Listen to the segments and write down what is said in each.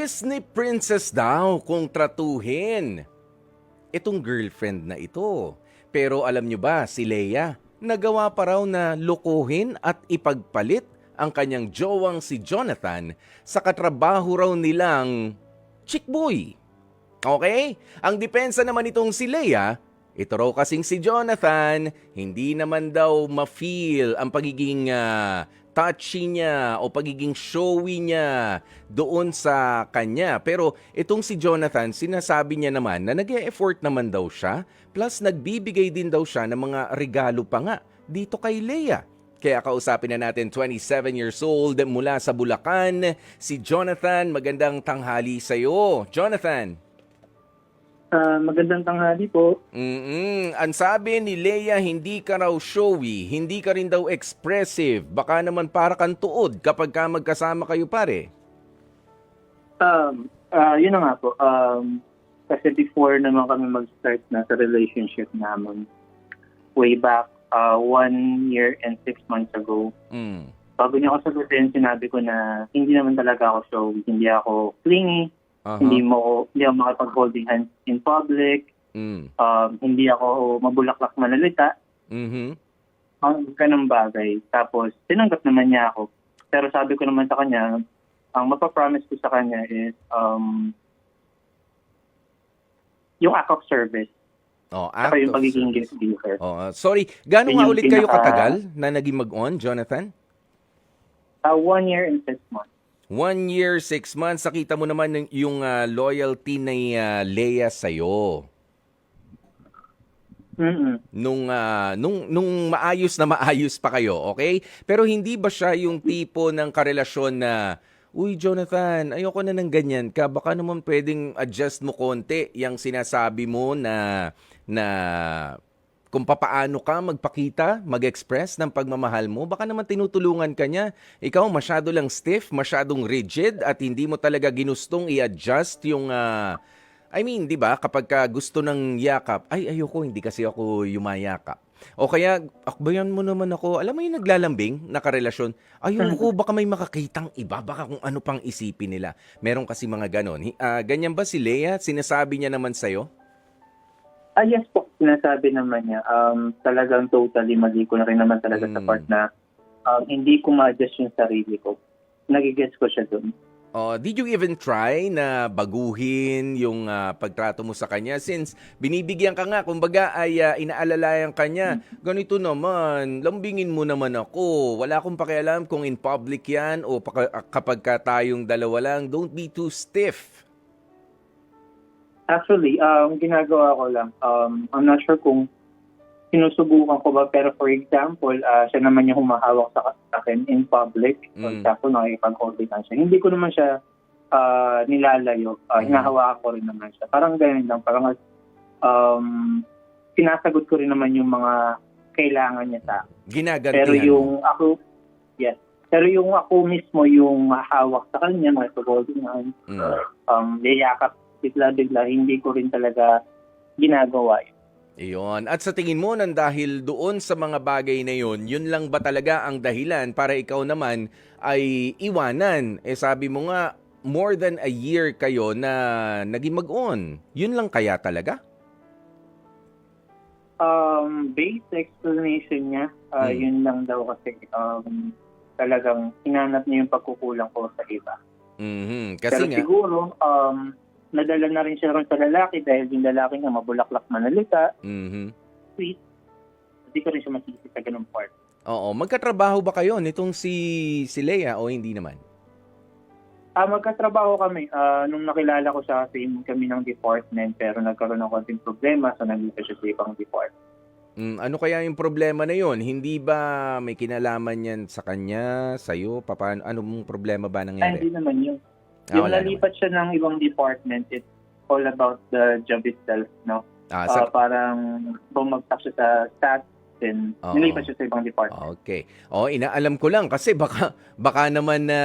Disney princess daw kung tratuhin itong girlfriend na ito. Pero alam nyo ba, si Leia, nagawa pa raw na lokohin at ipagpalit ang kanyang jowang si Jonathan sa katrabaho raw nilang chick boy. Okay? Ang depensa naman itong si Leia, ito raw kasing si Jonathan, hindi naman daw ma-feel ang pagiging touchy niya o pagiging showy niya doon sa kanya. Pero itong si Jonathan, sinasabi niya naman na nag-e-effort naman daw siya, plus nagbibigay din daw siya ng mga regalo pa nga dito kay Leia. Kaya kausapin na natin 27 years old mula sa Bulacan, si Jonathan. Magandang tanghali sa'yo, Jonathan. Magandang tanghali po. Ang sabi ni Leia, hindi ka raw showy, hindi ka rin daw expressive. Baka naman para kang tuod kapag ka magkasama kayo, pare. Yun na nga po. Kasi before naman kami mag-start na sa relationship namin, way back 1 year and 6 months ago, bago niya ako sagutin, sinabi ko na hindi naman talaga ako showy, hindi ako clingy. Hindi ako makapag-holding hands in public. Hindi ako mabulaklak manalita. Ganang bagay. Tapos, tinanggap naman niya ako. Pero sabi ko naman sa kanya, ang mapapromise ko sa kanya is yung act of service. Saka yung pagiging gift giver. Sorry, gano'n nga ulit kayo katagal na naging mag-on, Jonathan? 1 year and 6 months. 1 year, 6 months. Nakita mo naman yung loyalty ni Leia sa'yo. Nung maayos na maayos pa kayo, okay? Pero hindi ba siya yung tipo ng karelasyon na, uy, Jonathan, ayoko na ng ganyan ka. Baka naman pwedeng adjust mo konti yung sinasabi mo na kung papaano ka magpakita, mag-express ng pagmamahal mo, baka naman tinutulungan ka niya. Ikaw masyado lang stiff, masyadong rigid at hindi mo talaga ginustong i-adjust yung di ba, kapag ka gusto ng yakap, ayoko, hindi kasi ako yumayakap. O kaya, akbayan mo naman ako, alam mo yung naglalambing na karelasyon, ayoko, baka may makakitang iba, baka kung ano pang isipin nila. Meron kasi mga ganon. Ganyan ba si Leia? Sinasabi niya naman sa'yo? Yes po, sinasabi naman niya. Talagang totally mali ko na rin naman talaga sa part na hindi ko ma-adjust yung sarili ko. Nagigets ko siya doon. Did you even try na baguhin yung pagtrato mo sa kanya? Since binibigyan ka nga, kumbaga ay inaalalayan ka niya, ganito naman, lambingin mo naman ako. Wala akong pakialam kung in public yan o kapag ka tayong dalawa lang, don't be too stiff. Actually, ginagawa ko lang. I'm not sure kung sinusubukan ko ba, pero for example, siya naman yung humahawak sa akin in public. For example, nakikipag-holding hands siya. Hindi ko naman siya nilalayo. Hinahawakan ko rin naman siya. Parang ganyan lang. Parang sinasagot ko rin naman yung mga kailangan niya sa akin. Ginagantihan. Pero yung ako, yes. Pero yung ako mismo yung hawak sa kanya, makipag-holding hands, yayakap, bigla-bigla, hindi ko rin talaga ginagawa yun. Iyon. At sa tingin mo, nang dahil doon sa mga bagay na yun, yun lang ba talaga ang dahilan para ikaw naman ay iwanan? Sabi mo nga, more than a year kayo na naging mag-on. Yun lang kaya talaga? Basic explanation niya, yun lang daw kasi talagang hinanap niya yung pagkukulang ko sa iba. Kasi pero nga, siguro, nadala na rin siya rin sa lalaki dahil yung lalaki nga mabulaklak manalita. Sweet. Hindi ko rin siya masisi sa ganung part. Oo. Magkatrabaho ba kayo nitong si Leia o hindi naman? Magkatrabaho kami. Nung nakilala ko siya, same kami ng department pero nagkaroon ng konting problema so nandito siya sa ibang department. Ano kaya yung problema na yon? Hindi ba may kinalaman yan sa kanya, sa'yo? Anong problema ba nangyari? Hindi naman yun. Yung nalipat siya ng ibang department, it's all about the job itself, no? Parang bumagsak siya sa stats and nilipat siya sa ibang department. Okay. Inaalam ko lang kasi baka naman na,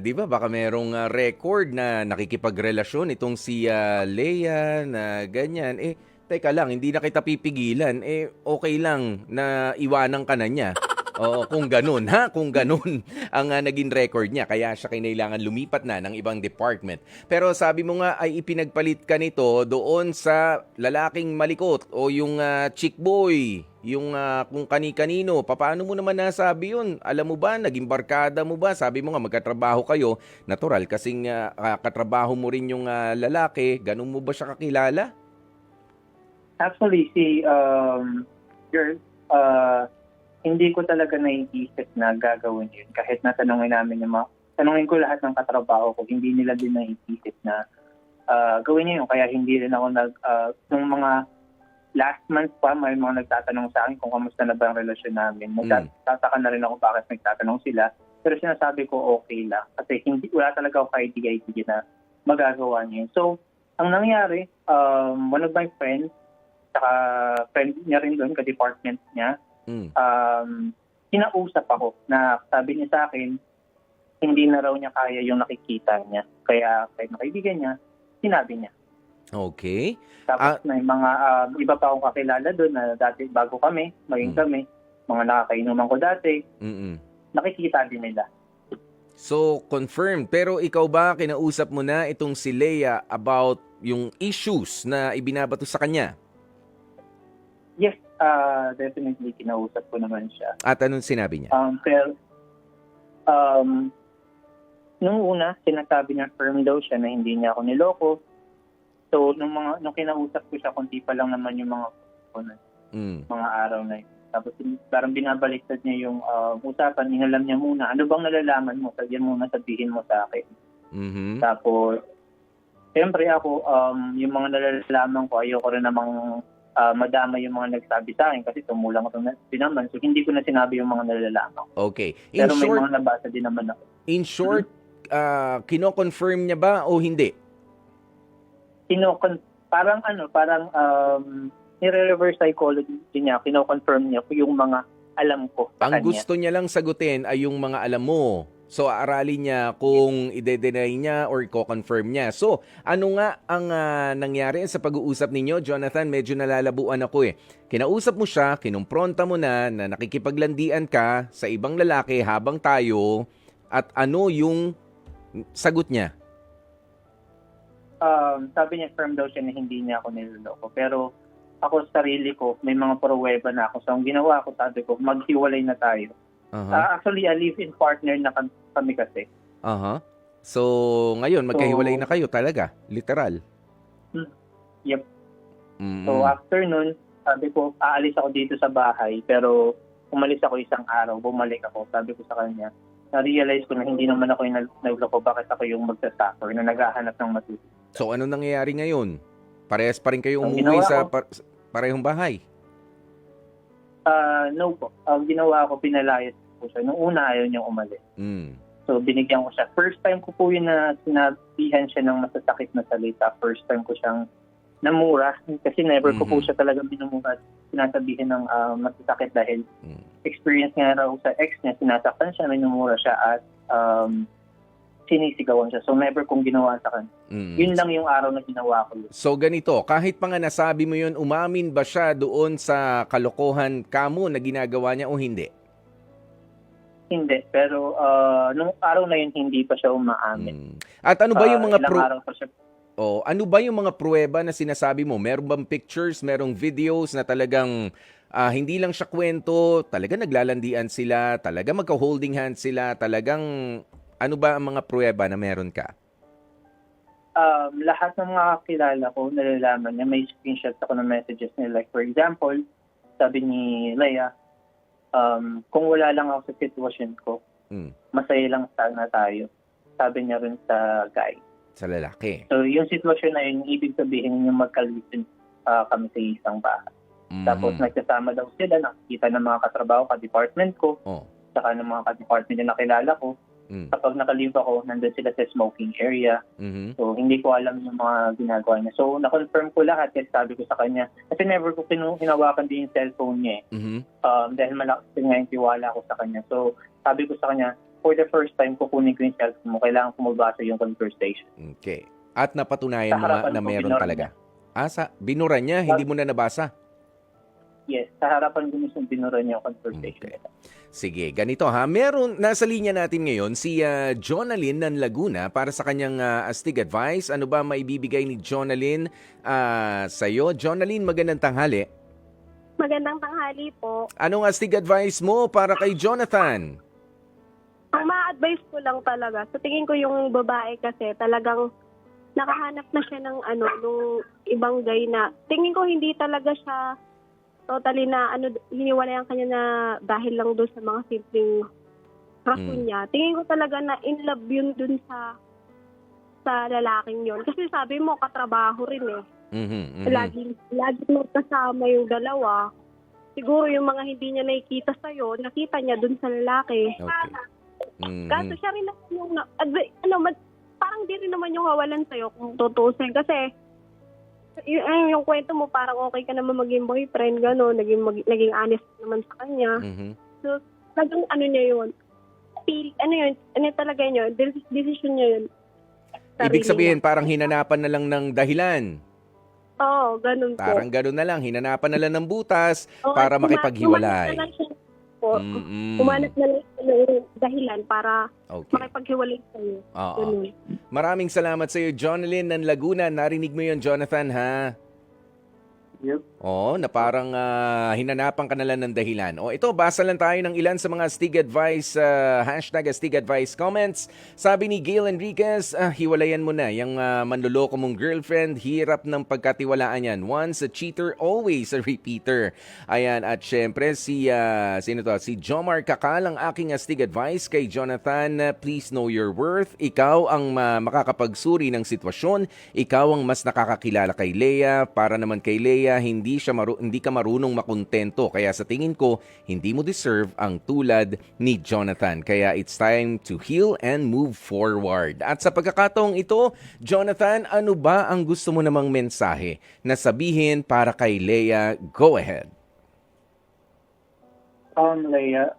'di ba? Baka merong record na nakikipagrelasyon itong si Leia na ganyan. Teka lang, hindi na kita pipigilan. Okay lang na iwanan ka na niya. Oo, kung ganun ha, kung ganun ang naging record niya. Kaya siya kinailangan lumipat na ng ibang department. Pero sabi mo nga ay ipinagpalit ka nito doon sa lalaking malikot o yung chick boy, yung kung kani-kanino. Paano mo naman nasabi yun? Alam mo ba, naging barkada mo ba? Sabi mo nga magkatrabaho kayo, natural kasing katrabaho mo rin yung lalaki. Ganun mo ba siya kakilala? Actually, si girl, hindi ko talaga naiisip na gagawin yun. Kahit natanongin namin tanongin ko lahat ng katrabaho ko, hindi nila din naiisip na gawin niya yun. Kaya hindi rin ako nung mga last month pa, may mga nagtatanong sa akin kung kamusta na ba ang relasyon namin. Nagtataka na rin ako bakit nagtatanong sila. Pero sinasabi ko okay lang. Kasi wala talaga ako idea na magagawa niya yun. So, ang nangyari, one of my friends, saka friend niya rin doon, ka-department niya, kinausap ako na sabi niya sa akin, hindi na raw niya kaya yung nakikita niya. Kaya kahit na kaibigan niya, sinabi niya. Okay. Tapos may mga iba pa akong kakilala doon na dati bago kami, maging kami, mga nakakainuman ko dati, nakikita din nila. So, confirmed. Pero ikaw ba, kinausap mo na itong si Leia about yung issues na ibinabato sa kanya? Yes, definitely kinausap ko naman siya. At anong sinabi niya? Pero, nung una, sinasabi niya firm daw siya na hindi niya ako niloko. So, nung kinausap ko siya, kunti pa lang naman yung mga araw na yun. Tapos, parang binabaliktad niya yung usapan, inalam niya muna, ano bang nalalaman mo? Yan muna sabihin mo sa akin. Tapos, siyempre ako, yung mga nalalaman ko, ayoko rin namang madama yung mga nagsabi sa akin kasi tumulang ko din naman. So, hindi ko na sinabi yung mga nalalaman ko. Okay. Pero may mga nabasa din naman ako. In short, kino-confirm niya ba o hindi? Parang nire-reverse psychology niya, kino-confirm niya yung mga alam ko sa Ang kanya. gusto niya lang sagutin ay yung mga alam mo. So, aralin niya kung ide-deny niya or ko-confirm niya. So, ano nga ang nangyari sa pag-uusap ninyo? Jonathan, medyo nalalabuan ako eh. Kinausap mo siya, kinumpronta mo na nakikipaglandian ka sa ibang lalaki habang tayo at ano yung sagot niya? Sabi niya firm daw siya na hindi niya ako niloloko. Pero ako sarili ko, may mga pruweba na ako. So, ang ginawa ko, sabi ko, maghiwalay na tayo. Actually, a live-in partner na kami kasi. So, ngayon, magkahiwalay na kayo talaga? Literal? Yep. So, after nun, sabi ko, aalis ako dito sa bahay, pero umalis ako isang araw, bumalik ako. Sabi ko sa kanya, na-realize ko na hindi naman ako yung nagloko, bakit ako yung magsasuffer na naghahanap ng matutulog. So, ano nangyayari ngayon? Parehas pa rin kayo umuwi sa parehong bahay? No po. Ang ginawa ko, pinalayas ko siya. Nung una, ayaw niyang umalis. So, binigyan ko siya. First time ko po yun na sinabihan siya ng masasakit na salita. First time ko siyang namura. Kasi never ko po siya talaga binumura at sinasabihin ng masasakit dahil experience nga raw sa ex niya, sinasaktan siya, minumura siya at sinisigawan siya. So, never kong ginawa sa kanya. Yun lang yung araw na ginawa ko. So, ganito, kahit pa nga nasabi mo yun, umamin ba siya doon sa kalokohan kamo na ginagawa niya o hindi? Hindi. Pero, nung araw na yun, hindi pa siya umaamin. At ano ba yung mga araw pa siya. ano ba yung mga pruweba na sinasabi mo? Meron bang pictures, merong videos na talagang hindi lang siya kwento, talaga naglalandian sila, talaga magka-holding hands sila, talagang ano ba ang mga pruweba na meron ka? Lahat ng mga kilala ko, nalalaman niya, may screenshots ako ng messages niya. Like, for example, sabi ni Leia, kung wala lang ako sa sitwasyon ko, masaya lang sana tayo. Sabi niya rin sa guy. Sa lalaki. So, yung sitwasyon na yun, ibig sabihin yung magka-listen kami sa isang bahay. Tapos, nagsasama daw sila, nakikita ng mga katrabaho ka-department ko, saka ng mga ka-department na nakilala ko. Kapag nakalive ako, nandun sila sa smoking area. So, hindi ko alam yung mga ginagawa niya. So, na-confirm ko lahat at sabi ko sa kanya, kasi never ko hinawakan din yung cellphone niya dahil malakas nga yung tiwala ko sa kanya. So, sabi ko sa kanya, for the first time, kukunin ko yung cellphone mo, kailangan ko mabasa yung conversation. Okay. At napatunayan mo nga na meron talaga. Binura niya, hindi mo na nabasa? Yes, sa harapan ko mismo binura niya ang conversation. Okay. Sige, ganito ha. Nasa linya natin ngayon si Jonalyn ng Laguna para sa kanyang astig advice. Ano ba maibibigay ni Jonalyn sa'yo? Jonalyn, magandang tanghali. Magandang tanghali po. Anong astig advice mo para kay Jonathan? Ang ma-advise ko lang talaga, sa tingin ko yung babae kasi talagang nakahanap na siya ng nung ibang guy na tingin ko hindi talaga siya totally na hiniwalay ang kanya na dahil lang doon sa mga simpleng rason niya. Tingin ko talaga na in love yun dun sa lalaking yun. Kasi sabi mo, katrabaho rin eh. Lagi mo kasama yung dalawa. Siguro yung mga hindi niya nakikita sa'yo, nakita niya dun sa lalaki. Okay. Kaso siya rin naman yung, parang di rin naman yung kawalan sa'yo kung tutusin. Kasi, yung kwento mo, parang okay ka naman maging boyfriend, gano'n, naging honest naman sa kanya. So, talagang niya yun. Talaga yun, decision niya yun. Ibig sabihin, parang hinanapan na lang ng dahilan. Oo, ganun po. Parang ganun na lang, hinanapan na lang ng butas para makipaghiwalay. Umanap na lang yung dahilan para makipaghiwalay sa'yo. Oo. Maraming salamat sa iyo, Jonalyn ng Laguna. Narinig mo yun, Jonathan, ha? Yep. Na parang hinanapan ka na lang ng dahilan. Ito, basa lang tayo ng ilan sa mga Astig Advice, hashtag Astig Advice comments. Sabi ni Gail Enriquez, hiwalayan mo na yung manloloko mong girlfriend. Hirap ng pagkatiwalaan yan. Once a cheater, always a repeater. Ayan, at syempre, si Jomar Kakal, ang aking Astig Advice kay Jonathan, please know your worth. Ikaw ang makakapagsuri ng sitwasyon. Ikaw ang mas nakakakilala kay Leia. Para naman kay Leia, hindi ka marunong makontento. Kaya sa tingin ko, hindi mo deserve ang tulad ni Jonathan. Kaya it's time to heal and move forward. At sa pagkakataong ito, Jonathan, ano ba ang gusto mo namang mensahe na sabihin para kay Leia? Go ahead. Leia,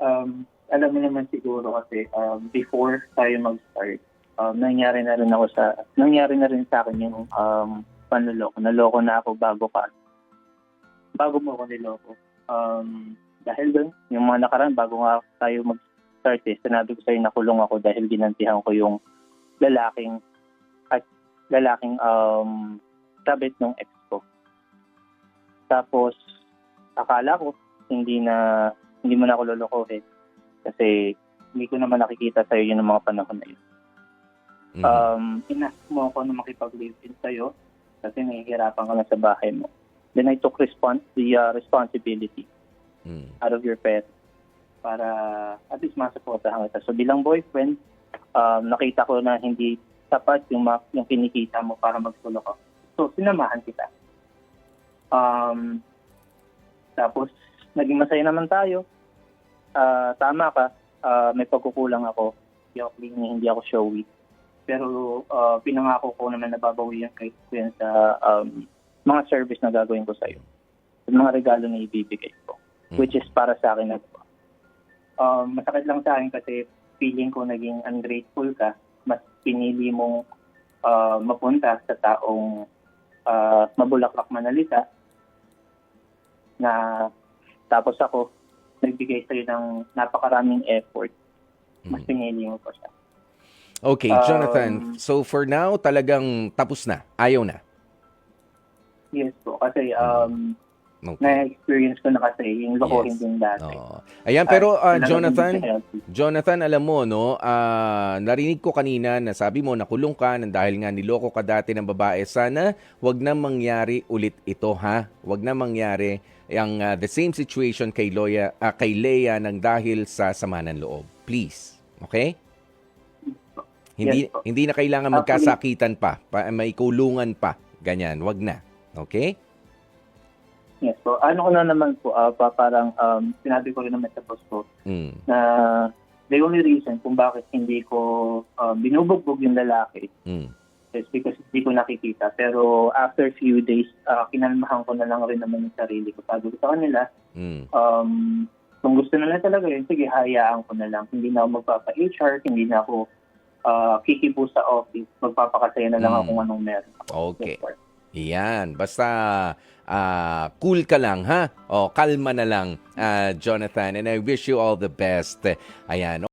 alam mo naman siguro kasi before tayo mag-start, nangyari na rin sa akin yung panloloko. Naloko na ako bago mo ako niloko. Dahil doon, yung mga nakaraan, bago nga tayo mag-start sinabi ko sa'yo nakulong ako dahil ginantihan ko yung lalaking sabit ng ex ko. Tapos, akala ko, hindi mo na ako lolokohin. Kasi, hindi ko naman nakikita sa'yo yun ng mga panahon na yun. Inask mo ako na makipag-live-in sa'yo kasi nahihirapan ka na sa bahay mo. Then I took the responsibility out of your parents para at least masuportahan kita. So bilang boyfriend, nakita ko na hindi sapat yung kinikita mo para magsulok ako. So sinamahan kita. Tapos naging masaya naman tayo. Tama ka, may pagkukulang ako. Hindi ako showy. Pero pinangako ko naman na babawihan kay Kuya sa mga service na gagawin ko sa'yo. At mga regalo na ibibigay ko. Which is para sa akin na masakit lang sa akin kasi feeling ko naging ungrateful ka. Mas pinili mong mapunta sa taong mabulaklak manalita na tapos ako nagbigay sa'yo ng napakaraming effort. Mas pinili mo pa siya. Okay, Jonathan. So for now, talagang tapos na. Ayaw na. Yes po. Kasi na-experience ko na kasi yung lokohin din dati. Ayan, pero Jonathan, alam mo, no, narinig ko kanina na sabi mo nakulong ka dahil nga niloko ka dati ng babae. Sana wag na mangyari ulit ito, ha? Wag na mangyari ang the same situation kay Leia nang dahil sa sama ng loob. Please. Okay? Hindi na kailangan magkasakitan pa, maikulungan pa. Ganyan, wag na. Okay? Yes po. Ano ko na naman po, parang sinabi ko rin naman sa boss ko na the only reason kung bakit hindi ko binubugbog yung lalaki is because hindi ko nakikita. Pero after few days, kinalmahan ko na lang rin naman yung sarili ko. Sabi ko sa kanila, kung gusto nila talaga yun, sige, hayaan ko na lang. Hindi na ako magpapa-HR, hindi na ako kikibo sa office. Magpapakasaya na lang ako kung anong meron ako. Okay. Yan, basta cool ka lang ha. O kalma na lang, Jonathan, and I wish you all the best. Ayan.